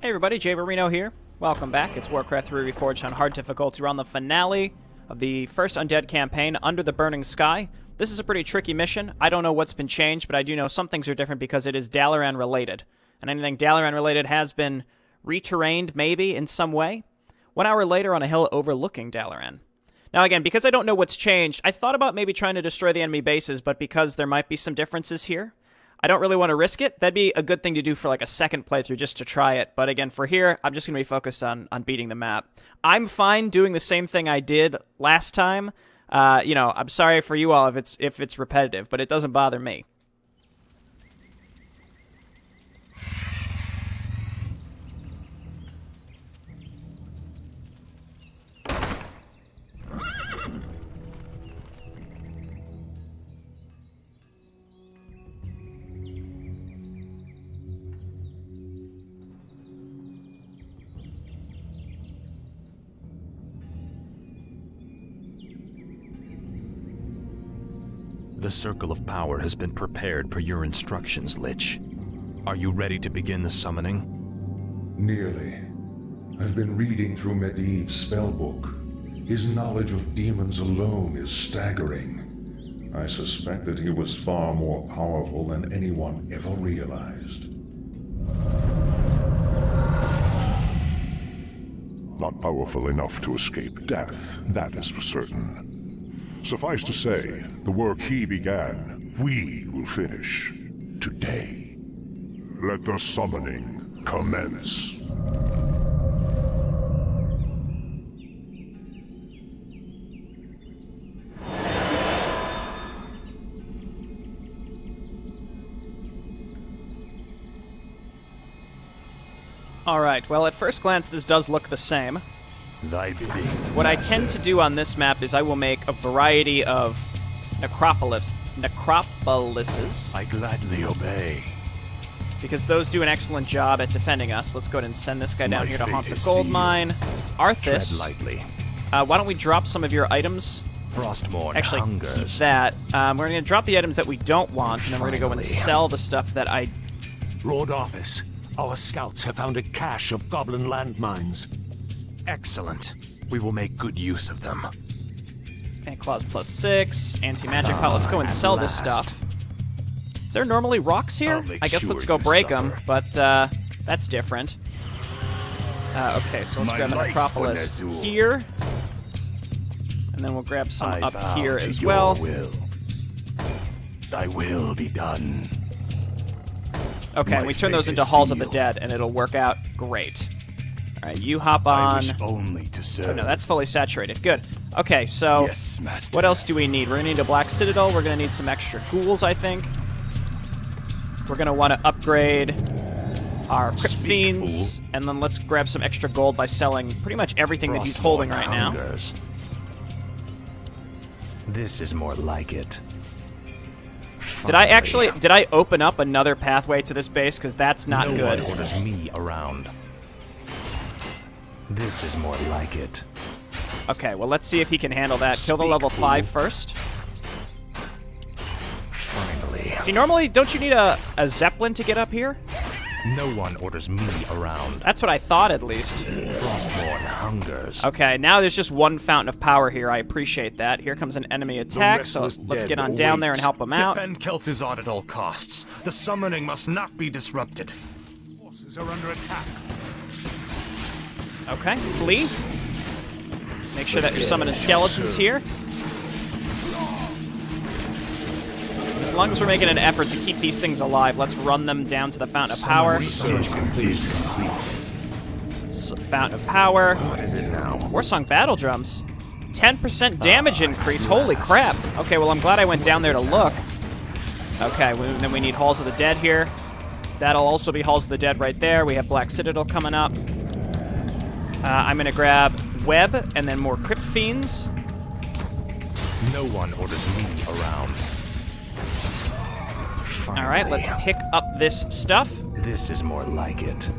Hey everybody, Jay Marino here. Welcome back. It's Warcraft 3 Reforged on hard difficulty. We're on the finale of the first undead campaign, Under the Burning Sky. This is a pretty tricky mission. I don't know what's been changed, but I do know some things are different because it is Dalaran related. And anything Dalaran related has been re-terrained, maybe, in some way. 1 hour later on a hill overlooking Dalaran. Now again, because I don't know what's changed, I thought about maybe trying to destroy the enemy bases, but because there might be some differences here, I don't really want to risk it. That'd be a good thing to do for like a second playthrough just to try it. But again, for here, I'm just going to be focused on beating the map. I'm fine doing the same thing I did last time. I'm sorry for you all if it's repetitive, but it doesn't bother me. The Circle of Power has been prepared per your instructions, Lich. Are you ready to begin the summoning? Nearly. I've been reading through Medivh's spellbook. His knowledge of demons alone is staggering. I suspect that he was far more powerful than anyone ever realized. Not powerful enough to escape death, that is for certain. Suffice to say, the work he began, we will finish today. Let the summoning commence. Alright, well at first glance this does look the same. What I tend to do on this map is I will make a variety of necropolises. I gladly obey. Because those do an excellent job at defending us. Let's go ahead and send this guy down here to haunt the gold mine. Arthas, Tread lightly. why don't we drop some of your items? Frostmourne Actually, hungers. keep that. We're going to drop the items that we don't want, and then we're going to go and sell the stuff that I... Lord Arthas, our scouts have found a cache of goblin landmines. Excellent. We will make good use of them. And claws +6, anti-magic pot. Let's go and sell this stuff. Is there normally rocks here? I guess let's go break them, but that's different. Okay, so let's grab a necropolis here. And then we'll grab some up here as well. Thy will be done. Okay, and we turn those into Halls of the Dead, and it'll work out great. Alright, you hop on. I wish only to serve. Oh no, that's fully saturated. Good. Okay, so Yes, master. what else do we need? We're going to need a Black Citadel. We're going to need some extra ghouls, I think. We're going to want to upgrade our Crypt Fiends. And then let's grab some extra gold by selling pretty much everything that he's holding right now. Hungers. This is more like it. Did I open up another pathway to this base? Because that's not no good. one orders me around. This is more like it. Okay, well, let's see if he can handle that. Kill the level 5 first. Finally. See, normally, don't you need a Zeppelin to get up here? No one orders me around. That's what I thought, at least. Frostmourne hungers. Okay, now there's just one fountain of power here. I appreciate that. Here comes an enemy attack, so let's get on down there and help him out. Defend Kel'Thuzad at all costs. The summoning must not be disrupted. Forces are under attack. Okay, flee. Make sure that you're summoning skeletons here. As long as we're making an effort to keep these things alive, let's run them down to the Fountain of Power. Fountain of Power. What is it now? Warsong Battle Drums. 10% damage increase. Holy crap. Okay, well, I'm glad I went down there to look. Okay, then we need Halls of the Dead here. That'll also be Halls of the Dead right there. We have Black Citadel coming up. I'm going to grab Web and then more Crypt Fiends. No one orders me around. All right, let's pick up this stuff. This is more like it.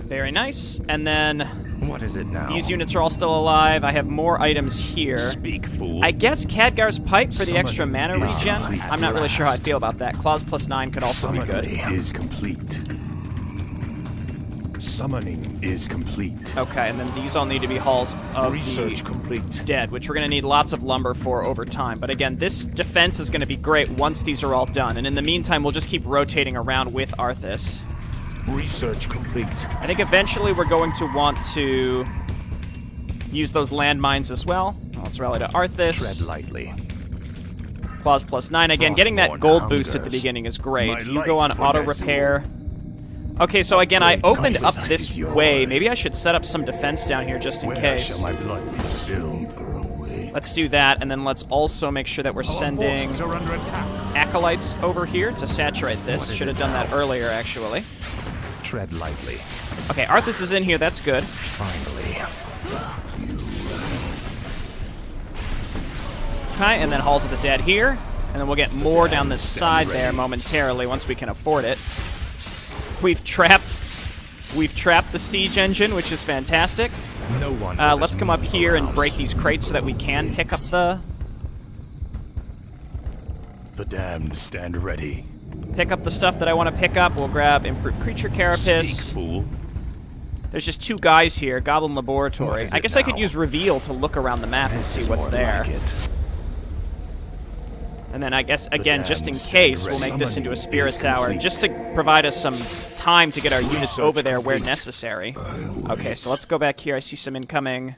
Very nice. And then What is it now? these units are all still alive. I have more items here. Speak, fool. I guess Khadgar's Pipe for the extra mana is regen. complete I'm not really sure how I feel about that. Claws +9 could also be good. Is complete. summoning is complete. Okay, and then these all need to be halls of Research the complete. dead, which we're going to need lots of lumber for over time. But again, this defense is going to be great once these are all done. And in the meantime, we'll just keep rotating around with Arthas. Research complete. I think eventually we're going to want to use those landmines as well. Let's rally to Arthas. Tread lightly. Claws +9. Again, getting that Frostborn gold boost at the hungers. beginning is great. My You go on life auto for repair. Okay, so again, I opened up Christ this is yours. way. Maybe I should set up some defense down here just in Where case. shall my blood be spilled? Let's do that, and then let's also make sure that we're sending Forces are under attack. acolytes over here to saturate this. Should have done that earlier, actually. Tread lightly. Okay, Arthas is in here. That's good. Finally. Okay, and then Halls of the Dead here. And then we'll get more down this side there momentarily once we can afford it. We've trapped the siege engine, which is fantastic. No one. Let's come up here and break these crates so that we can pick up the damned stand ready. stuff that I want to pick up. We'll grab improved creature carapace. Speak, fool. There's just 2 guys here. Goblin Laboratory. What is I it guess I could now? use reveal to look around the map and This see is what's more there. like it. And then I guess, again, just in damned case, we'll stand make this into a summoning spirit is tower, complete. just to provide us some time to get our units Research over there where complete. necessary. Okay, so let's go back here. I see some incoming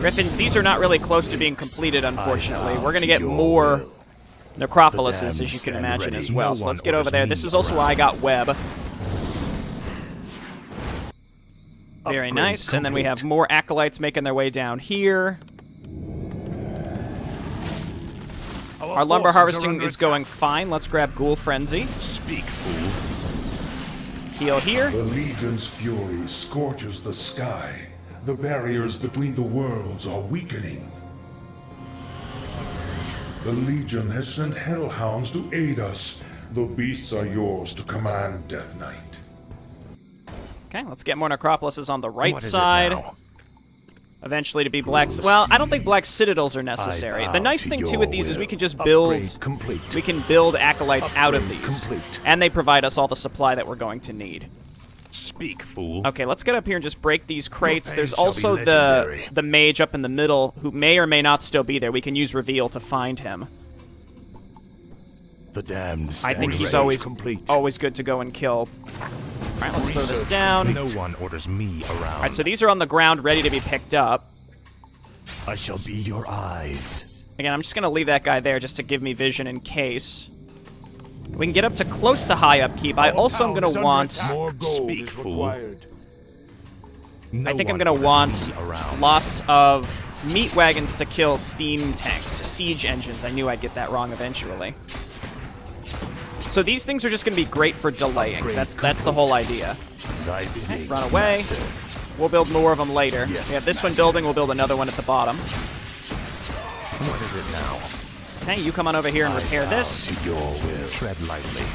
Griffins. These are not really close to being completed, unfortunately. We're going to get your more will. necropolises, The as you damned can stand imagine, ready. as well. No So one let's get over orders there. me This is also why I got web. Very Upgrade nice. And then we complete. have more acolytes making their way down here. Our lumber harvesting is going fine. Let's grab Ghoul Frenzy. Speak, fool. Heal here. The Legion's fury scorches the sky. The barriers between the worlds are weakening. The Legion has sent hellhounds to aid us. The beasts are yours to command, Death Knight. Okay, let's get more necropolises on the right What is it side. now? Eventually to be black... Well, I don't think black citadels are necessary. I The bow nice to thing, too, your with these is we will. can just build... Upgrade complete. We can build acolytes out of Upgrade these. complete. And they provide us all the supply that we're going to need. Speak, fool. Okay, let's get up here and just break these crates. pain There's shall be also legendary. the mage up in the middle who may or may not still be there. We can use reveal to find him. The damned I stand think he's ready. always complete. always good to go and kill. All right, let's throw this Research down. No one orders me around. All right, so these are on the ground ready to be picked up. I shall be your eyes. Again, I'm just going to leave that guy there just to give me vision in case. We can get up to close to high upkeep. I also am going to want... More gold Speak, is fool. required. No I think I'm one going to orders want me around. lots of meat wagons to kill steam tanks, siege engines. I knew I'd get that wrong eventually. So these things are just going to be great for delaying. Upgrade That's the whole idea. Thy bidding, Run away. master. We'll build more of them later. Yes, we have this one master. building. We'll build another one at the bottom. What is it now? Okay, you come on over here and I repair bow this. to your will. Tread lightly.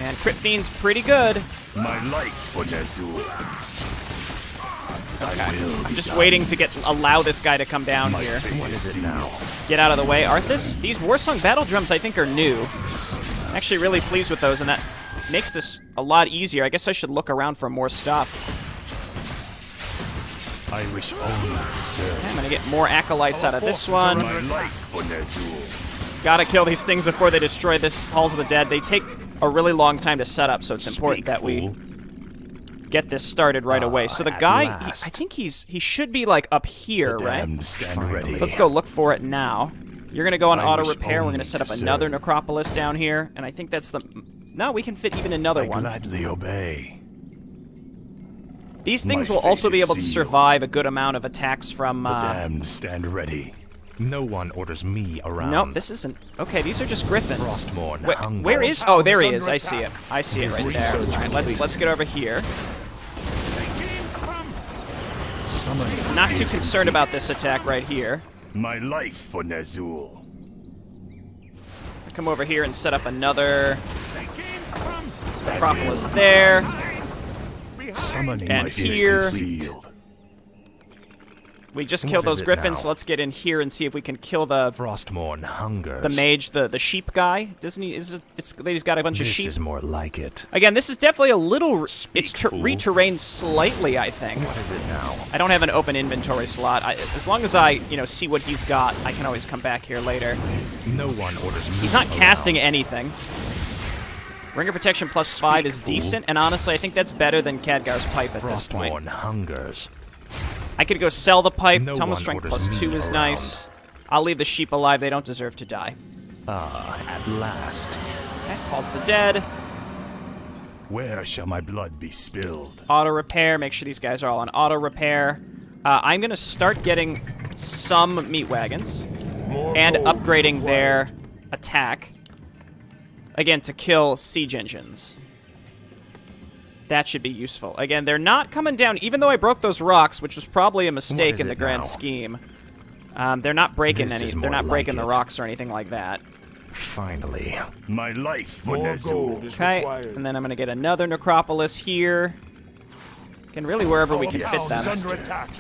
And Crit Fiend's pretty good. My life for Nezul. I'm just waiting to allow this guy to come down here. What is it now? Get out of the way. Arthas, these Warsong battle drums I think are new. I'm actually really pleased with those, and that makes this a lot easier. I guess I should look around for more stuff. I wish only to serve. Okay, I'm gonna get more acolytes out of this one. My life for Nezul. Gotta kill these things before they destroy this Halls of the Dead. They take a really long time to set up, so it's important that we get this started right away. So the at guy, last. I think he should be like up here, right? Damned stand ready. So let's go look for it now. You're gonna go on I auto wish repair. We're only gonna set up to another serve. necropolis down here, and I think that's the. No, we can fit even another I one. gladly obey. These things My will also fate be is able to sealed. survive a good amount of attacks from. The damned stand ready. No one orders me around. Nope, this isn't. Okay, these are just griffins. Frostborn hunger. Where is? Oh, there he is. Under I see it. I see it right Research there. All right, let's complete. get over here. Summoning Not too is concerned about complete. this attack right here. My life for Nezul. Come over here and set up another necropolis there. Summoning And is here. concealed. We just killed those griffins, so let's get in here and see if we can kill the Frostmourne hungers. the mage, the sheep guy. Doesn't he? He's got a bunch of sheep. This is more like it. Again, this is definitely a little. It's fool. re-terrained slightly, I think. What is it now? I don't have an open inventory slot. As long as I, see what he's got, I can always come back here later. No one orders me He's not around. casting anything. Ringer protection +5 is fool. decent, and honestly, I think that's better than Khadgar's pipe at this point. Frostmourne hungers. I could go sell the pipe. No Tumble one strength orders +2 me is around. nice. I'll leave the sheep alive. They don't deserve to die. At last. Okay, calls the dead. Where shall my blood be spilled? Auto repair. Make sure these guys are all on auto repair. I'm gonna start getting some meat wagons and upgrading their attack. Again, to kill siege engines. That should be useful. Again, they're not coming down, even though I broke those rocks, which was probably a mistake is in the it grand now? scheme. They're not breaking This is They're more not breaking like the it. rocks or anything like that. Finally. My life for Nezu. Okay, and then I'm gonna get another necropolis here. Again, really wherever we can fit Is them. under attack.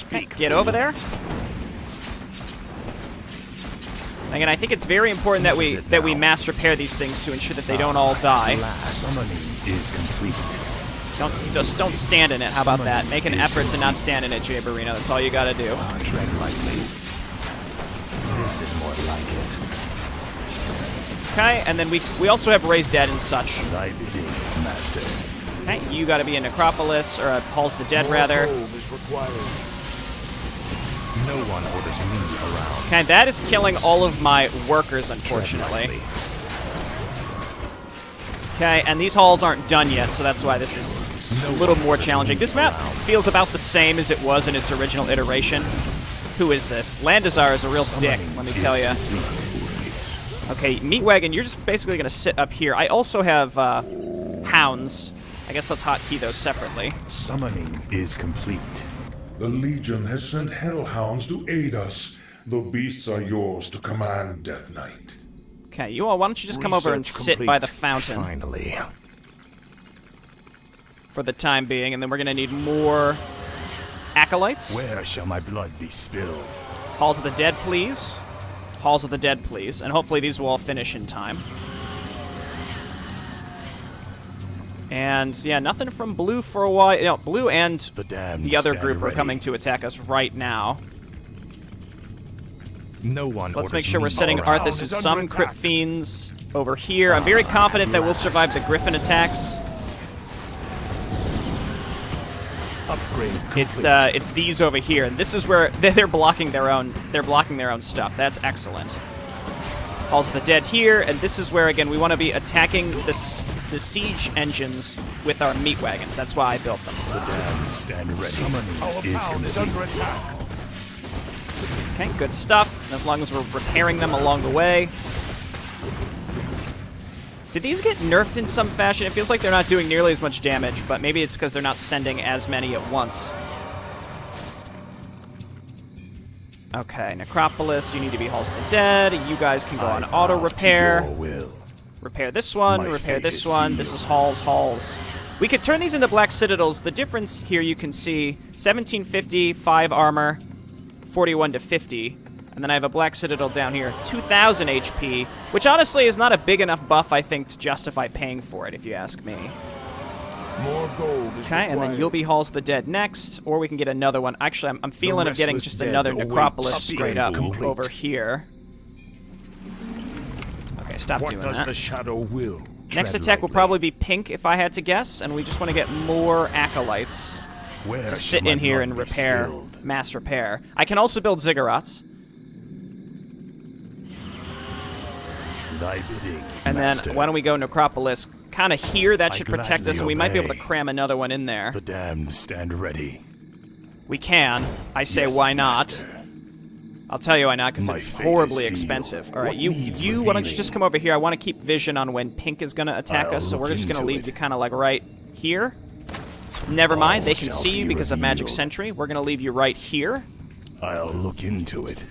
Okay, get over there. Again, I think it's very important that we mass repair these things to ensure that they don't all die. Summoning is complete. Don't stand in it. How about that? Make an effort to not stand in it, Jay Barino. That's all you gotta do. Tread lightly. This is more like it. Okay, and then we also have raised dead and such. Thy bidding, master. Okay, you gotta be a necropolis, or a Halls the Dead rather. No one orders me around. Okay, that is killing all of my workers, unfortunately. Okay, and these halls aren't done yet, so that's why this is a little more challenging. This map feels about the same as it was in its original iteration. Who is this? Landazar is a real dick, let me tell you. Okay, Meat Wagon, you're just basically going to sit up here. I also have hounds. I guess let's hotkey those separately. Summoning is complete. The Legion has sent hellhounds to aid us. The beasts are yours to command, Death Knight. Okay, you all, why don't you just come over and Research sit by complete. the fountain Finally. for the time being, and then we're going to need more acolytes. Where shall my blood be spilled? Halls of the Dead, please. Halls of the Dead, please. And hopefully these will all finish in time. And, yeah, nothing from Blue for a while. No, Blue and The damned the other stand group are ready. coming to attack us right now. No one So let's orders make sure me we're setting around. Arthas and is under some attack. Crypt Fiends over here. I'm very confident that we'll survive the Griffin attacks. Upgrade It's these over here, and this is where they're blocking their own stuff. That's excellent. Halls of the Dead here, and this is where again we want to be attacking the siege engines with our meat wagons. That's why I built them. The damned stand ready. Summoning is complete. Under attack. Okay, good stuff. As long as we're repairing them along the way. Did these get nerfed in some fashion? It feels like they're not doing nearly as much damage, but maybe it's because they're not sending as many at once. Okay, Necropolis, you need to be Halls of the Dead. You guys can go on auto repair. Your will. Repair this one, My repair fate this is one. This sealed. is Halls. We could turn these into Black Citadels. The difference here you can see, 1750, 5 armor, 41 to 50. And then I have a Black Citadel down here, 2,000 HP, which honestly is not a big enough buff, I think, to justify paying for it, if you ask me. More gold is Okay, and then you'll be Halls of the Dead next, or we can get another one. Actually, I'm feeling of getting restless just dead another awaits. Necropolis straight up Complete. over here. Okay, stop What doing does that. the shadow will? Next Tread attack will lightly. probably be pink, if I had to guess, and we just want to get more acolytes Where to shall sit my in here blood and be repair, spilled? mass repair. I can also build ziggurats, Thy bidding, and master. then why don't we go Necropolis kind of here? That I should protect us, gladly and we might be able to obey. cram another one in there. The damned stand ready. We can. I say, Yes, why not? master. I'll tell you why not, because My it's fate horribly is sealed. expensive. All right, What you needs why don't you revealing? just come over here? I want to keep vision on when pink is going to attack I'll us, so we're look just going to into leave it. you kind of like right here. Never mind, they can shall see you be because of Magic revealed. Sentry. We're going to leave you right here. I'll look into it.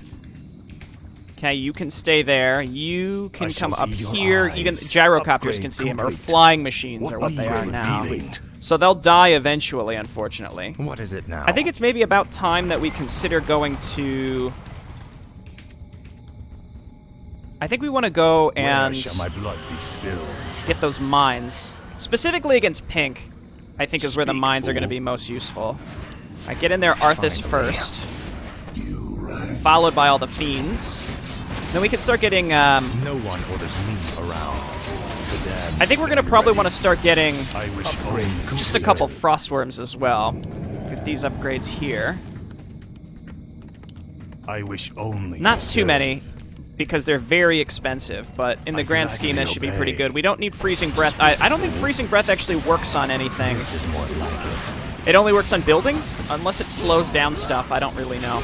Okay, you can stay there. You can I shall come up be your here. Even eyes. gyrocopters Upgrade can see him, or complete. flying machines What are what they needs are now. revealing? So they'll die eventually, unfortunately. What is it now? I think it's maybe about time that we consider going to... I think we want to go and Where shall my blood be spilled? get those mines. Specifically against pink, I think is where the Speak, mines are going to fool. be most useful. All right, get in there, Arthas Finally. first. Followed by all the fiends. Then we can start getting... No one orders me around. The damned I think we're going to stand probably ready. want to start getting I wish only just a couple frostworms as well. Get these upgrades here. I wish only Not to too serve. many, because they're very expensive, but in the I grand gladly scheme, that should be pretty obey. good. We don't need freezing breath. I don't think freezing breath actually works on anything. This is more like it. It only works on buildings? Unless it slows down stuff, I don't really know.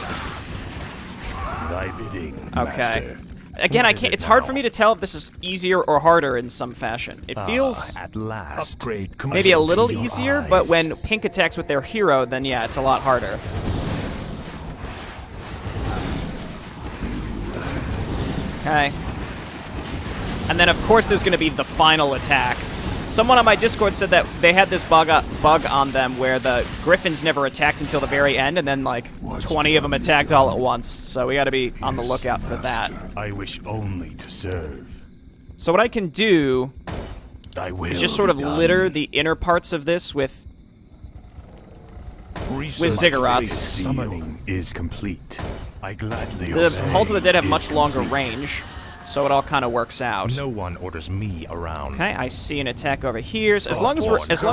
Thy bidding, Okay. master. Again, What I is can't. it It's hard now? for me to tell if this is easier or harder in some fashion. It feels At last. Upgrade maybe a commercial little to your easier, but when eyes. Pink attacks with their hero, then yeah, it's a lot harder. Okay. And then, of course, there's going to be the final attack. Someone on my Discord said that they had this bug on them where the Griffins never attacked until the very end, and then, like, 20 of them attacked all at once. So we got to be on the lookout for that. I wish only to serve. So what I can do Thy will is just sort of be done. litter the inner parts of this with Research ziggurats. phase Summoning is complete. I gladly the obey. Halls of the Dead have Is much longer complete. range, so it all kind of works out. No one orders me around. Okay, I see an attack over here. So as long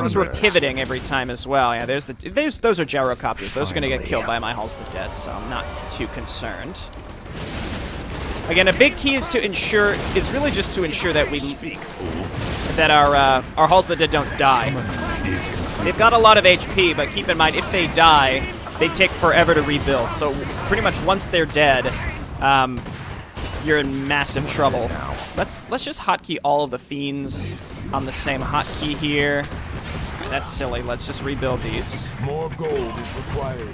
as we're pivoting every time as well. Yeah, those are gyrocopters. Those are going to get killed by my Halls of the Dead, so I'm not too concerned. Again, a big key is really just to ensure that Speak, fool. that our Halls of the Dead don't die. Summoning is complete. They've got a lot of HP, but keep in mind if they die, they take forever to rebuild. So pretty much once they're dead, you're in massive trouble. Let's just hotkey all of the fiends on the same hotkey here. That's silly. Let's just rebuild these. More gold is required.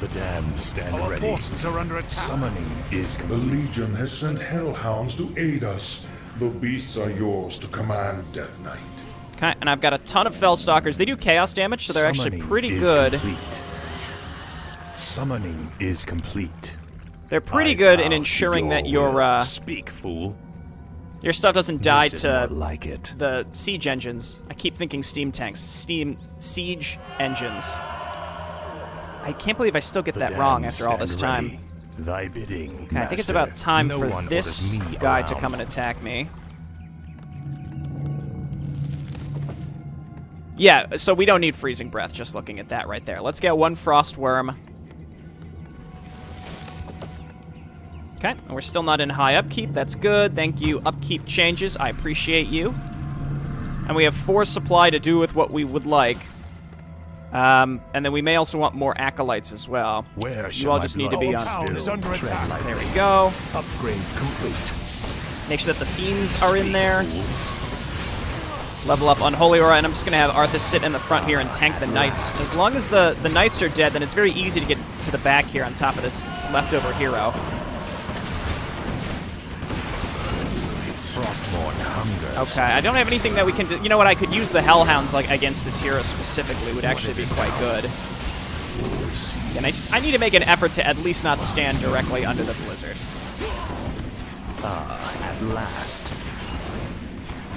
The damned stand ready. Forces are under attack. Summoning is The complete. Legion has sent hellhounds to aid us. The beasts are yours to command, Death Knight. Okay, and I've got a ton of Fellstalkers. They do chaos damage, so they're actually Summoning pretty is good. Complete. Summoning is complete. They're pretty I good in bow to ensuring that your will. your Speak, fool. stuff doesn't die This is more to like it. the siege engines. I keep thinking steam tanks. Steam siege engines. I can't believe I still get The that wrong damned after all this stand time. ready. Thy bidding. Okay, I think it's master. about time No for one this orders me guy to around. come and attack me. Yeah, so we don't need freezing breath, just looking at that right there. Let's get one frost worm. Okay, and we're still not in high upkeep. That's good. Thank you, upkeep changes. I appreciate you. And we have 4 supply to do with what we would like. And then we may also want more acolytes as well. Where You shall all my just need to blood be on. spill? is under Tread attack. lightly. There we go. Upgrade complete. Make sure that the fiends are in there. Level up Unholy Aura, and I'm just going to have Arthas sit in the front here and tank the Knights. As long as the Knights are dead, then it's very easy to get to the back here on top of this leftover hero. Frostborn hunger. Okay, I don't have anything that we can do. You know what, I could use the Hellhounds like against this hero specifically. Would actually be quite good. And I need to make an effort to at least not stand directly under the blizzard. At last.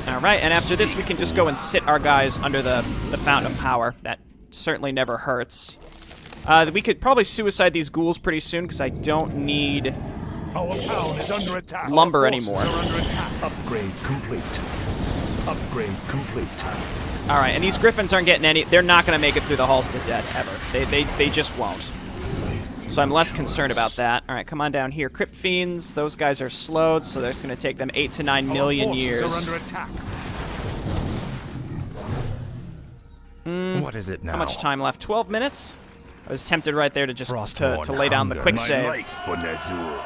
Alright, and after this we can just go and sit our guys under the Fountain of Power. That certainly never hurts. We could probably suicide these ghouls pretty soon, because I don't need Our town is under attack. lumber Our forces anymore. are under attack. Upgrade complete. Upgrade complete. Alright, and these Griffins aren't getting any... They're not going to make it through the Halls of the Dead, ever. They just won't. So I'm less concerned about that. Alright, come on down here. Crypt Fiends, those guys are slowed, so that's going to take them 8 to 9 million Our forces years. are under attack. What is it now? How much time left? 12 minutes? I was tempted right there to just Frostborn to lay down the hunger. quick My save. life for Nazul.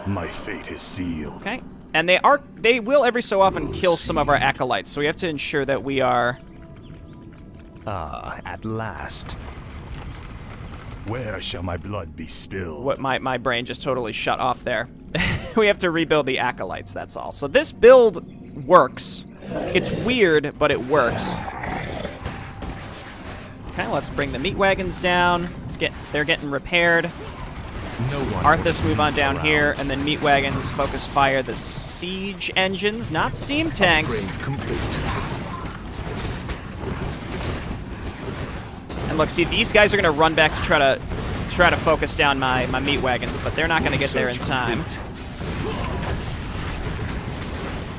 My fate is sealed. Okay. And they will every so often kill some of our acolytes, so we have to ensure that we are... At last. Where shall my blood be spilled? What my brain just totally shut off there. We have to rebuild the acolytes, that's all. So this build works. It's weird, but it works. Okay, let's bring the meat wagons down. They're getting repaired. No one Arthas move on down here, and then meat wagons focus fire the siege engines, not steam tanks. Upgrade complete. And look, see, these guys are gonna run back to try to focus down my meat wagons, but they're not gonna get there in time.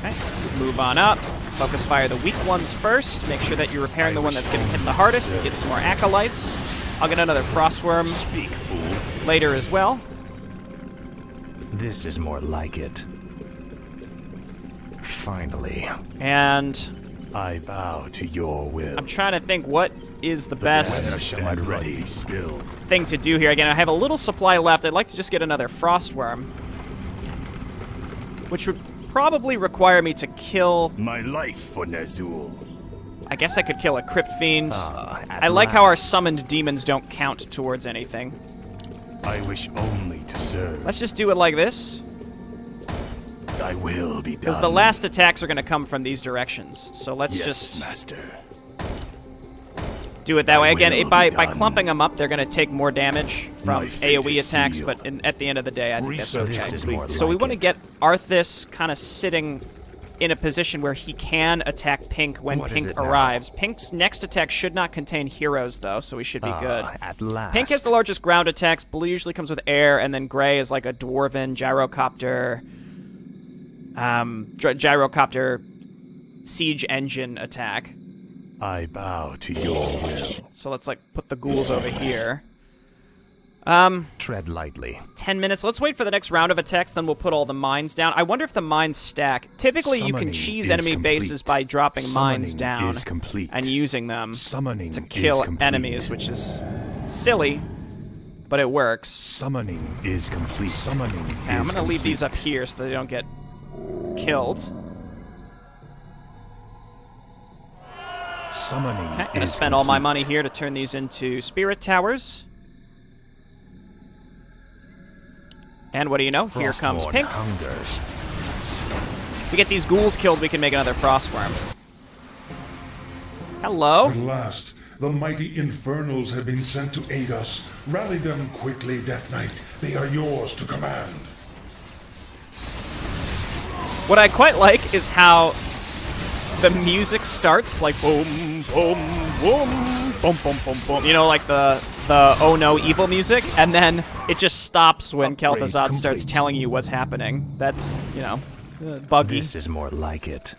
Okay, move on up. Focus fire the weak ones first. Make sure that you're repairing the one that's getting hit the hardest. Get some more acolytes. I'll get another frostworm Speak, fool. later as well. This is more like it. Finally. And I bow to your will. I'm trying to think what is the best Stand ready. Spilled. thing to do here. Again, I have a little supply left. I'd like to just get another frostworm, which would probably require me to kill... My life for Nazul. I guess I could kill a Crypt Fiend. I like how our summoned demons don't count towards anything. I wish only to serve. Let's just do it like this, Thy will be done. because the last attacks are going to come from these directions. So let's Yes, just master. do it that way. Again, will by be by done. clumping them up, they're going to take more damage from My fate AoE is attacks, sealed. but at the end of the day, I think that's Research okay. is more So we like want to it. get Arthas kind of sitting in a position where he can attack Pink when What is Pink it now? arrives. Pink's next attack should not contain heroes, though, so we should be good. At last. Pink has the largest ground attacks. Blue usually comes with air, and then gray is like a dwarven gyrocopter, gyrocopter siege engine attack. I bow to your will. So let's like put the ghouls over here. Tread lightly. 10 minutes. Let's wait for the next round of attacks, then we'll put all the mines down. I wonder if the mines stack. Typically, you can Summoning cheese is enemy complete. bases by dropping mines Summoning down is complete. and using them Summoning to is kill complete. enemies, which is silly, but it works. Summoning is complete. Summoning Okay, I'm is going to leave these up complete. here so they don't get killed. Summoning Okay, I'm going to is spend all my complete. money here to turn these into spirit towers. And what do you know? Here comes Frostborn Pink. hungers. If we get these ghouls killed, we can make another frostworm. Hello? At last, the mighty infernals have been sent to aid us. Rally them quickly, Death Knight. They are yours to command. What I quite like is how the music starts like boom, boom, boom, boom, boom, boom, boom. You know, like the oh no evil music, and then it just stops when Upgrade Kel'Thuzad starts complete. telling you what's happening. That's, you know, buggy. This is more like it.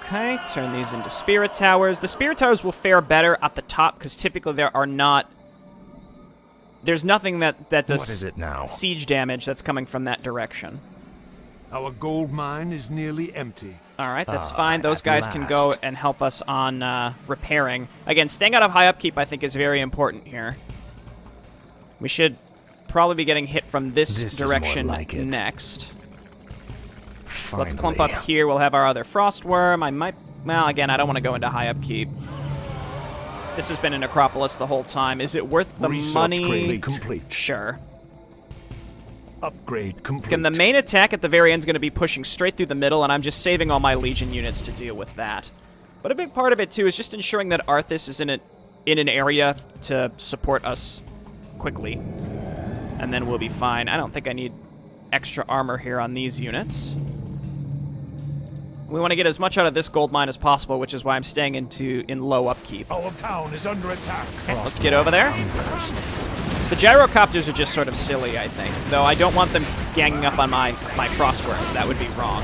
Okay, turn these into spirit towers. The spirit towers will fare better at the top because typically there are not. There's nothing that does What is it now? siege damage that's coming from that direction. Our gold mine is nearly empty. All right, that's fine. Those at guys can go last. and help us on repairing. Again, staying out of high upkeep, I think, is very important here. We should probably be getting hit from this This is more direction like it. next. Finally. Let's clump up here. We'll have our other frostworm. I might... Well, again, I don't want to go into high upkeep. This has been an Necropolis the whole time. Is it worth the Research money? greatly complete. Sure. Upgrade complete. Again, the main attack at the very end is going to be pushing straight through the middle, and I'm just saving all my Legion units to deal with that. But a big part of it, too, is just ensuring that Arthas is in an area to support us quickly. And then we'll be fine. I don't think I need extra armor here on these units. We want to get as much out of this gold mine as possible, which is why I'm staying in low upkeep. Our town is under attack. Okay, let's get over there. The gyrocopters are just sort of silly, I think. Though I don't want them ganging up on my frostworms. That would be wrong.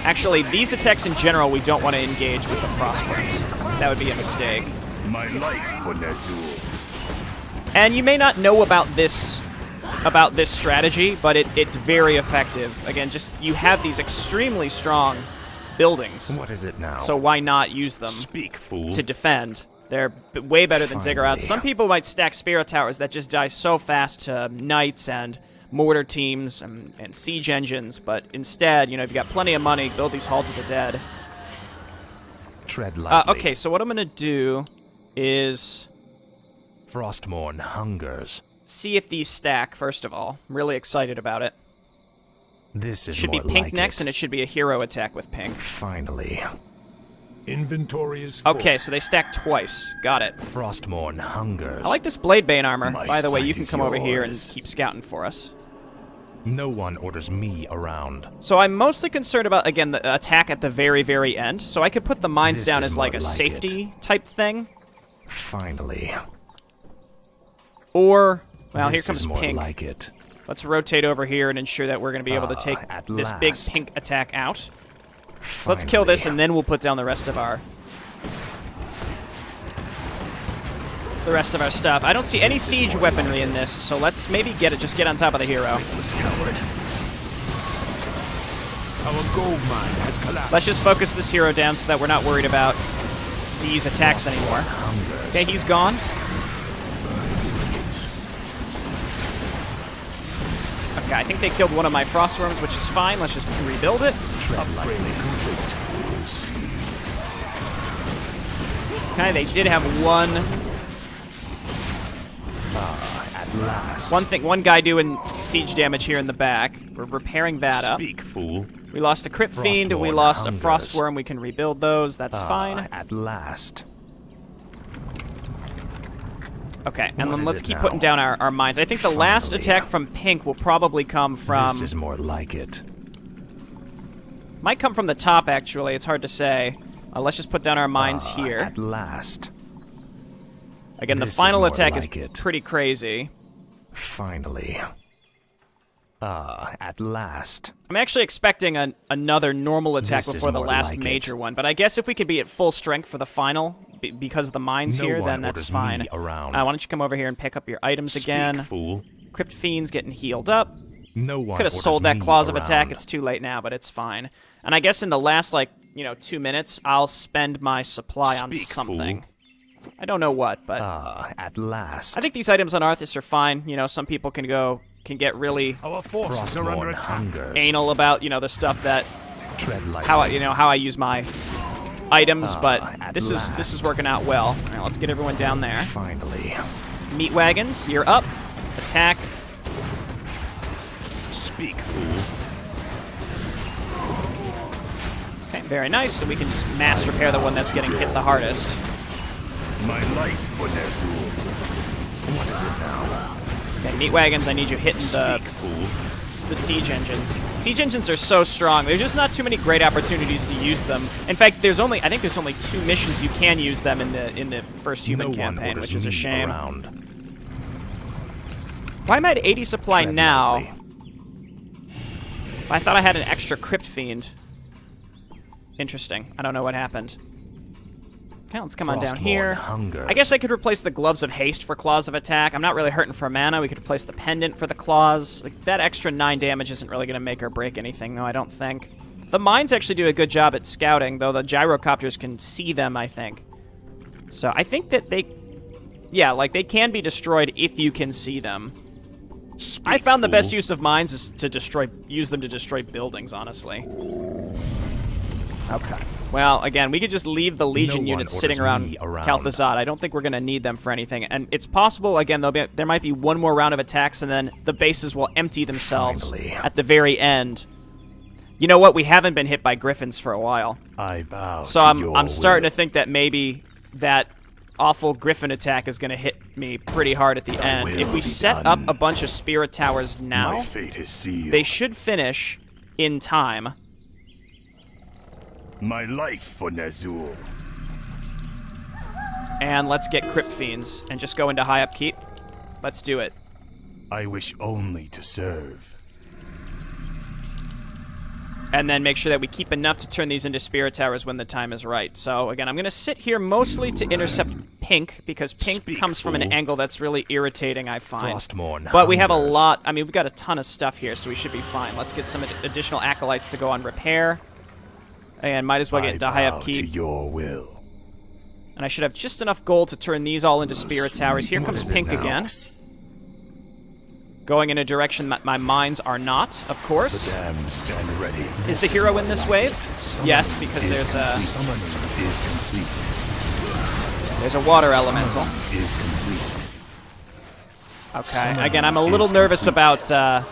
Actually, these attacks in general, we don't want to engage with the frostworms. That would be a mistake. My life for Nazul. And you may not know about this strategy, but it's very effective. Again, just you have these extremely strong buildings. What is it now? So why not use them Speak, fool. to defend? They're way better than Finally. Ziggurats. Some people might stack Spirit Towers that just die so fast to Knights and Mortar teams and Siege engines, but instead, you know, if you got plenty of money, build these Halls of the Dead. Tread lightly. Okay, so what I'm going to do is Frostborn hungers. see if these stack, first of all. I'm really excited about it. This is Should be more Pink like next, it. and it should be a hero attack with Pink. Finally. Inventory is full. Okay, so they stack twice. Got it. Frostmourne hungers. I like this Bladebane armor. My By the way, you sight can is come over here and yours. keep scouting for us. No one orders me around. So I'm mostly concerned about, again, the attack at the very, very end. So I could put the mines This down is as like more a like safety type thing. Finally. Or, well, here This comes is more pink. like it. Let's rotate over here and ensure that we're going to be able to take at this big last. pink attack out. So let's kill this and then we'll put down the rest of our stuff. I don't see any siege weaponry in this, so let's maybe just get on top of the hero. Our gold mine has collapsed. Let's just focus this hero down so that we're not worried about these attacks anymore. Okay, he's gone. Okay, I think they killed one of my frostworms, which is fine. Let's just rebuild it. Okay, they did have one guy doing siege damage here in the back. We're repairing that up. Speak, fool. We lost a Crypt Fiend, we Frostmourne lost a hungers. Frostworm, we can rebuild those, that's fine. At last. Okay, and What then is let's it keep now? putting down our mines. I think the last Finally. attack from Pink will probably come from... This is more like it. Might come from the top, actually, it's hard to say. Let's just put down our mines here. At last. Again, the this is final more attack like is it. pretty crazy. Finally. At last. I'm actually expecting another normal attack This is before the more last like major it. one, but I guess if we could be at full strength for the final, because of the mines No here, one then that's orders fine. me around. Why don't you come over here and pick up your items again? Speak, fool. Crypt Fiend's getting healed up. No one Could have orders sold that me Claws of around. Attack. It's too late now, but it's fine. And I guess in the last, 2 minutes, I'll spend my supply on Speak, something. fool. I don't know what, but At last. I think these items on Arthas are fine. You know, some people can get really Our forces are under Frostmourne attack. hungers. anal about, the stuff that Tread lightly. how I use my items, but at this is last. working out well. All right, let's get everyone down there. Finally. Meat wagons, you're up. Attack. Speak, fool. Okay, very nice. So we can just mass repair the one that's getting hit the hardest. My life for Nezul. What is it now? Okay, meat wagons, I need you hitting the Speak, fool. siege engines. Siege engines are so strong. There's just not too many great opportunities to use them. In fact, I think there's only 2 missions you can use them in the first human No one campaign, orders which is a me shame. around. Why am I at 80 supply Tread now? lightly. I thought I had an extra Crypt Fiend. Interesting. I don't know what happened. Okay, let's come on down Frostmourne here. hungers. I guess I could replace the Gloves of Haste for Claws of Attack. I'm not really hurting for mana. We could replace the Pendant for the Claws. That extra 9 damage isn't really going to make or break anything, though, I don't think. The mines actually do a good job at scouting, though the gyrocopters can see them, I think. So I think that they can be destroyed if you can see them. Speak, I found the fool. best use of mines is to use them to destroy buildings, honestly. Okay. Well, again, we could just leave the Legion one units sitting around orders me around. Kalthazat. I don't think we're going to need them for anything. And it's possible, again, there might be one more round of attacks, and then the bases will empty themselves Finally. at the very end. You know what? We haven't been hit by griffins for a while. I bow So to I'm your starting will. to think that maybe that awful griffin attack is going to hit me pretty hard at the end. will If we be set done. up a bunch of spirit towers now, My fate is sealed. they should finish in time. My life for Nezul. And let's get Crypt Fiends and just go into high upkeep. Let's do it. I wish only to serve. And then make sure that we keep enough to turn these into spirit towers when the time is right. So again, I'm going to sit here mostly to intercept Pink, because Pink Speak, comes from an fool. angle that's really irritating, I find. Frostmourne But we have a hungers. lot, we've got a ton of stuff here, so we should be fine. Let's get some additional acolytes to go on repair. And might as well get into high bow to upkeep. your will. And I should have just enough gold to turn these all into spirit towers. Here comes Pink again. Going in a direction that my mines are not, of course. Damned stand ready. Is the hero in this wave? Yes, because there's a Summoning is complete. water elemental. Is complete. Okay, again, I'm a little nervous about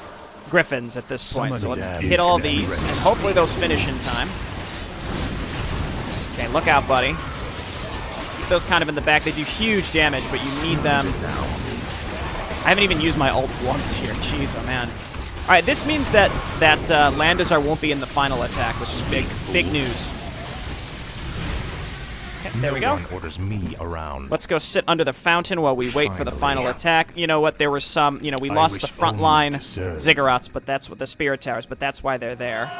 griffins at this point, so let's hit all these, and hopefully those finish in time. Okay, look out, buddy. Keep those kind of in the back. They do huge damage, but you need them. I haven't even used my ult once here. Jeez, oh man. All right, this means that Landazar won't be in the final attack, which is big news. Okay, there we go. No one orders me around. Let's go sit under the fountain while we wait for the final attack. You know what? There was some. You know, we lost the front line ziggurats, but that's what the spirit towers. But that's why they're there.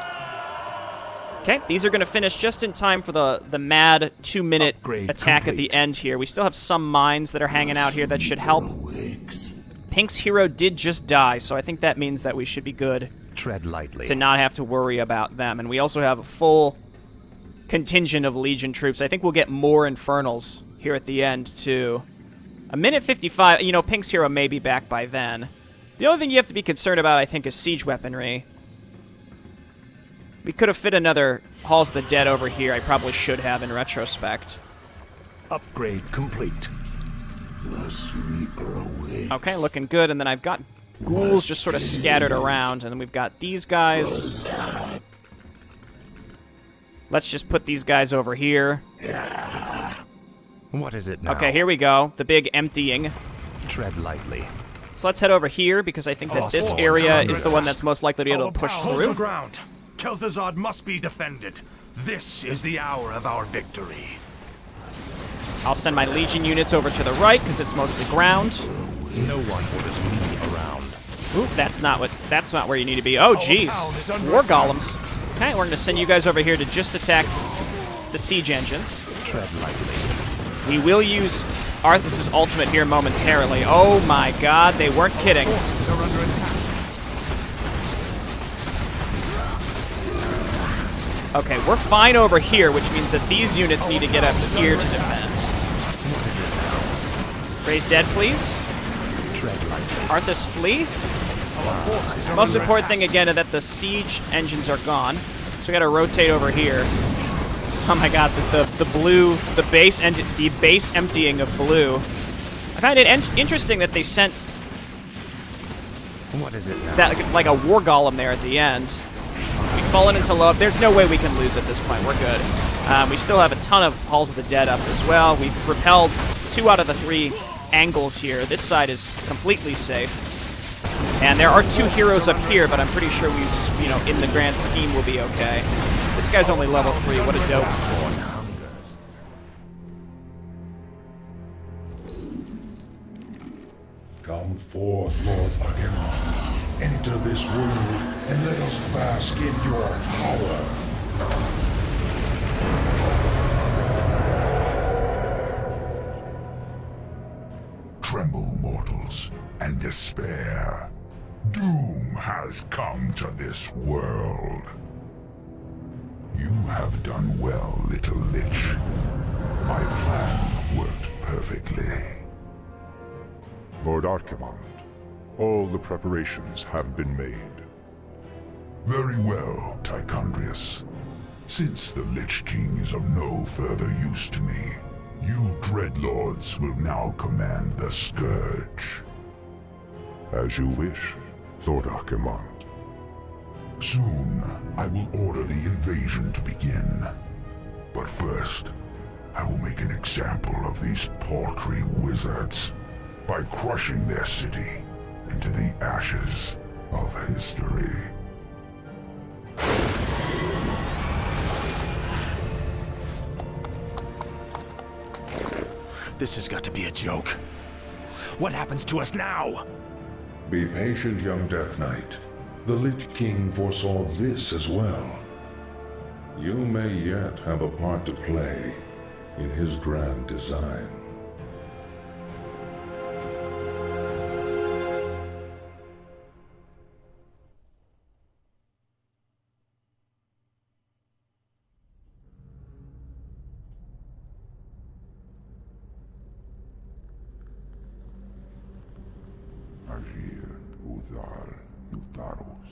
Okay, these are going to finish just in time for the mad 2-minute attack at the end here. We still have some mines that are hanging out here that should help. Pink's hero did just die, so I think that means that we should be good. Tread lightly. To not have to worry about them. And we also have a full contingent of Legion troops. I think we'll get more Infernals here at the end, too. 1:55, you know, Pink's hero may be back by then. The only thing you have to be concerned about, I think, is siege weaponry. We could have fit another Halls of the Dead over here. I probably should have in retrospect. Upgrade complete. The sleeper awakes. Okay, looking good. And then I've got ghouls just sort of scattered around. And then we've got these guys. Let's just put these guys over here. What is it now? Okay, here we go. The big emptying. Tread lightly. So let's head over here, because I think that this area is the one that's most likely to be able to push Hold the through. ground. Kel'Thuzad must be defended. This is the hour of our victory. I'll send my Legion units over to the right, because it's mostly ground. No one orders me around. Ooh, that's not where you need to be. Oh, jeez. War golems. Okay, we're going to send you guys over here to just attack the siege engines. Tread lightly. We will use Arthas' ultimate here momentarily. Oh my god, they weren't kidding. Forces are under attack. Okay, we're fine over here, which means that these units need to get up here to defend. Raise dead, please. Tread lightly. Arthas, flee. Most important thing, again, is that the siege engines are gone. So we gotta rotate over here. Oh my god, the blue, the base emptying of blue. I find it interesting that they sent What is it now? that like a war golem there at the end. We've fallen into low. There's no way we can lose at this point. We're good. We still have a ton of Halls of the Dead up as well. We've repelled 2 out of the 3 angles here. This side is completely safe. And there are 2 heroes up here, but I'm pretty sure we, you know, in the grand scheme, will be okay. This guy's only level 3. What a dope. Come forth, Lord Agamemnon. Enter this world and let us bask in your power. Tremble, mortals, and despair. Doom has come to this world. You have done well, little lich. My plan worked perfectly. Lord Archimond, all the preparations have been made. Very well, Tichondrius. Since the Lich King is of no further use to me, you Dreadlords will now command the Scourge. As you wish, Lord Archimond. Soon, I will order the invasion to begin. But first, I will make an example of these paltry wizards by crushing their city into the ashes of history. This has got to be a joke. What happens to us now? Be patient, young Death Knight. The Lich King foresaw this as well. You may yet have a part to play in his grand design. Agir, Udal, Utarus.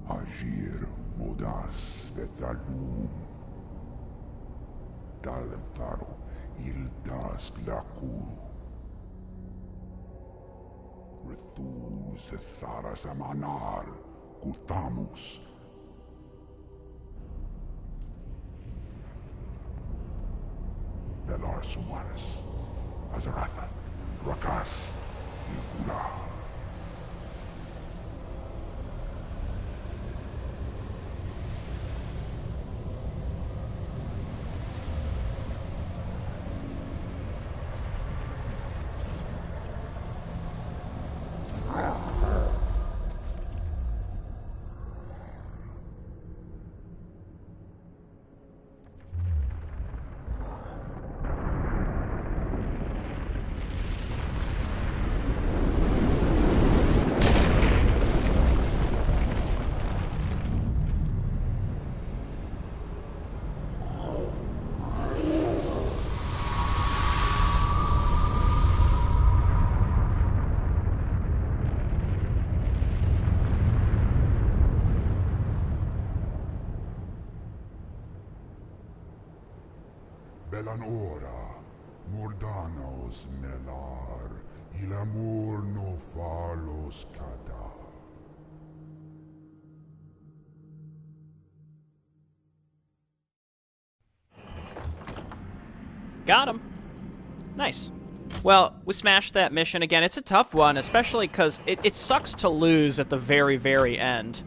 Agir, Modas. Svetalum. Dalentaro ildas glaku. Retum setharas amanar kutamus. Belar Sumaris, Azaratha, Rakas, Ilkula. Belanora, Mordanos melar, ilamur no falos kada. Got him. Nice. Well, we smashed that mission again. It's a tough one, especially because it sucks to lose at the very, very end.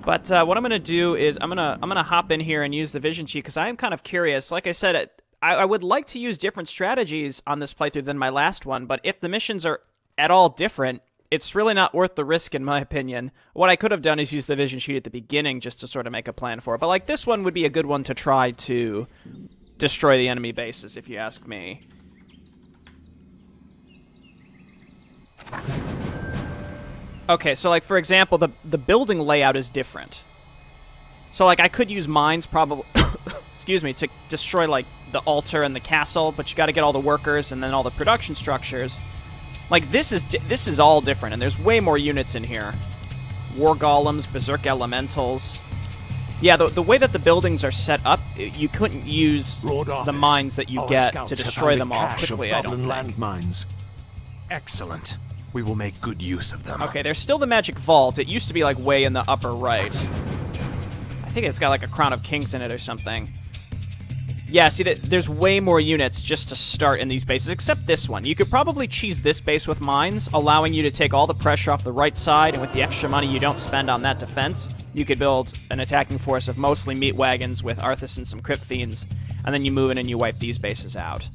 But what I'm going to do is I'm gonna hop in here and use the vision cheat because I am kind of curious. Like I said, I would like to use different strategies on this playthrough than my last one, but if the missions are at all different, it's really not worth the risk in my opinion. What I could have done is use the vision sheet at the beginning just to sort of make a plan for it. But like this one would be a good one to try to destroy the enemy bases, if you ask me. Okay, so like for example, the building layout is different. So like I could use mines probably, excuse me, to destroy like the altar and the castle, but you got to get all the workers and then all the production structures. Like this is all different, and there's way more units in here. War golems, berserk elementals. Yeah, the way that the buildings are set up, you couldn't use the mines that you get to destroy them all quickly, I don't think. Landmines. Excellent. We will make good use of them. Okay, there's still the magic vault. It used to be like way in the upper right. I think it's got like a crown of kings in it or something. Yeah, see, there's way more units just to start in these bases, except this one. You could probably cheese this base with mines, allowing you to take all the pressure off the right side, and with the extra money you don't spend on that defense, you could build an attacking force of mostly meat wagons with Arthas and some crypt fiends, and then you move in and you wipe these bases out.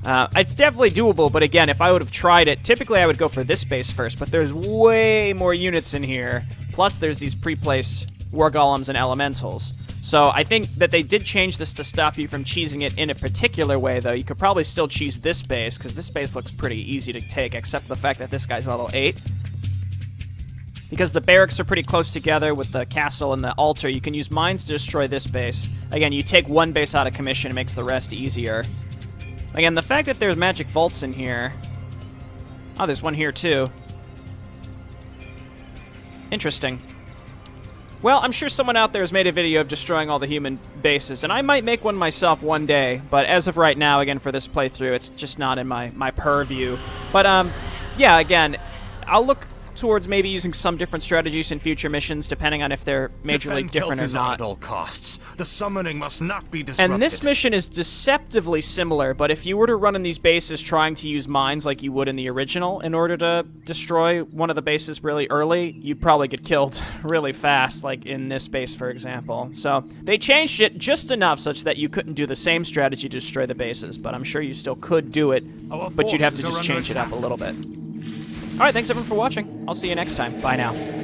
It's definitely doable, but again, if I would have tried it, typically I would go for this base first, but there's way more units in here, plus there's these pre-placed war golems and elementals. So I think that they did change this to stop you from cheesing it in a particular way, though. You could probably still cheese this base, because this base looks pretty easy to take, except for the fact that this guy's level 8. Because the barracks are pretty close together with the castle and the altar, you can use mines to destroy this base. Again, you take one base out of commission, it makes the rest easier. Again, the fact that there's magic vaults in here... Oh, there's one here, too. Interesting. Well, I'm sure someone out there has made a video of destroying all the human bases, and I might make one myself one day, but as of right now, again, for this playthrough, it's just not in my purview. But, yeah, again, I'll look towards maybe using some different strategies in future missions, depending on if they're majorly different or not. At all costs. The summoning must not be disrupted. And this mission is deceptively similar, but if you were to run in these bases trying to use mines like you would in the original in order to destroy one of the bases really early, you'd probably get killed really fast, like in this base, for example. So they changed it just enough such that you couldn't do the same strategy to destroy the bases, but I'm sure you still could do it, but you'd have to just change it up a little bit. Alright, thanks everyone for watching. I'll see you next time. Bye now.